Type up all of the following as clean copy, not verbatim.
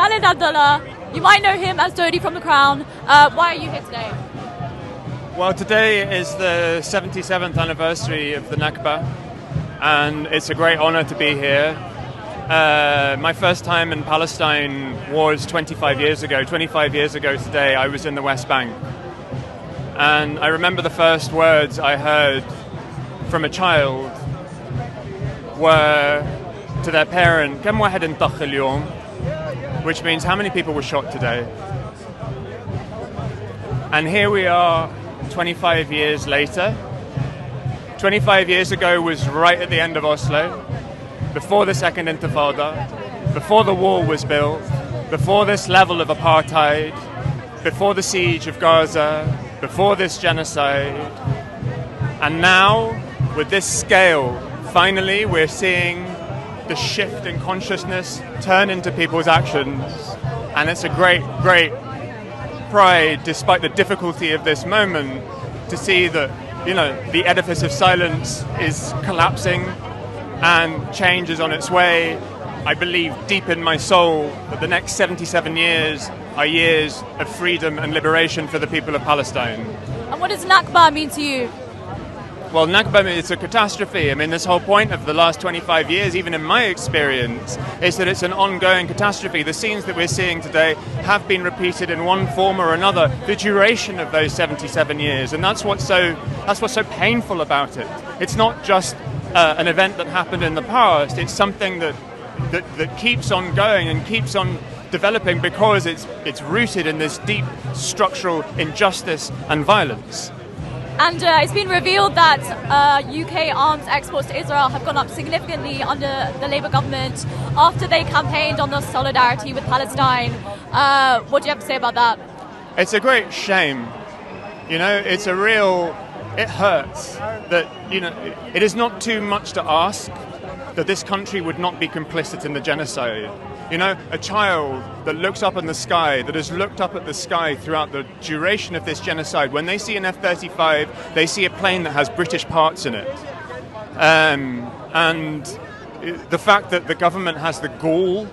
Khalid Abdalla. You might know him as Dodi from The Crown. Why are you here today? Well, today is the 77th anniversary of the Nakba, and it's a great honor to be here. My first time in Palestine was 25 years ago. 25 years ago today, I was in the West Bank. And I remember the first words I heard from a child were to their parent, كم واحد انطخ اليوم? Which means how many people were shot today? And here we are 25 years later. 25 years ago was right at the end of Oslo, before the Second Intifada, before the wall was built, before this level of apartheid, before the siege of Gaza, before this genocide. And now, with this scale, finally we're seeing the shift in consciousness turn into people's actions. And it's a great, great pride, despite the difficulty of this moment, to see that, the edifice of silence is collapsing and change is on its way. I believe deep in my soul that the next 77 years are years of freedom and liberation for the people of Palestine. And what does Nakba mean to you? Well, Nakba, it's a catastrophe. I mean, this whole point of the last 25 years, even in my experience, is that it's an ongoing catastrophe. The scenes that we're seeing today have been repeated in one form or another the duration of those 77 years. And that's what's so painful about it. It's not just an event that happened in the past. It's something that keeps on going and keeps on developing because it's rooted in this deep structural injustice and violence. And it's been revealed that UK arms exports to Israel have gone up significantly under the Labour government after they campaigned on the solidarity with Palestine. What do you have to say about that? It's a great shame. It hurts that, it is not too much to ask that this country would not be complicit in the genocide. A child that looks up in the sky, that has looked up at the sky throughout the duration of this genocide, when they see an F-35, they see a plane that has British parts in it. And the fact that the government has the gall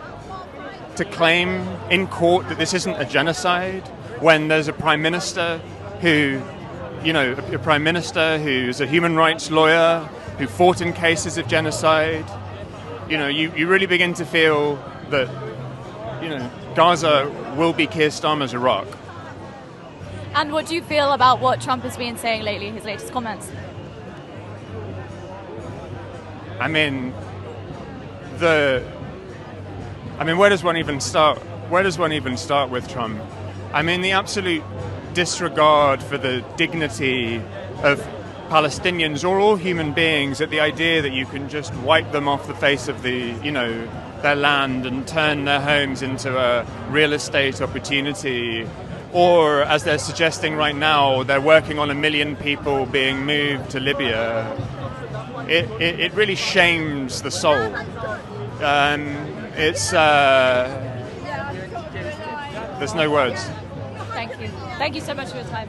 to claim in court that this isn't a genocide, when there's a Prime Minister who's a human rights lawyer, who fought in cases of genocide, you really begin to feel that, Gaza will be Keir Starmer's Iraq. And what do you feel about what Trump has been saying lately, his latest comments? Where does one even start? Where does one even start with Trump? The absolute disregard for the dignity of Palestinians or all human beings, at the idea that you can just wipe them off the face of their land and turn their homes into a real estate opportunity, or as they're suggesting right now, they're working on 1 million people being moved to Libya. It really shames the soul. There's no words. Thank you so much for your time.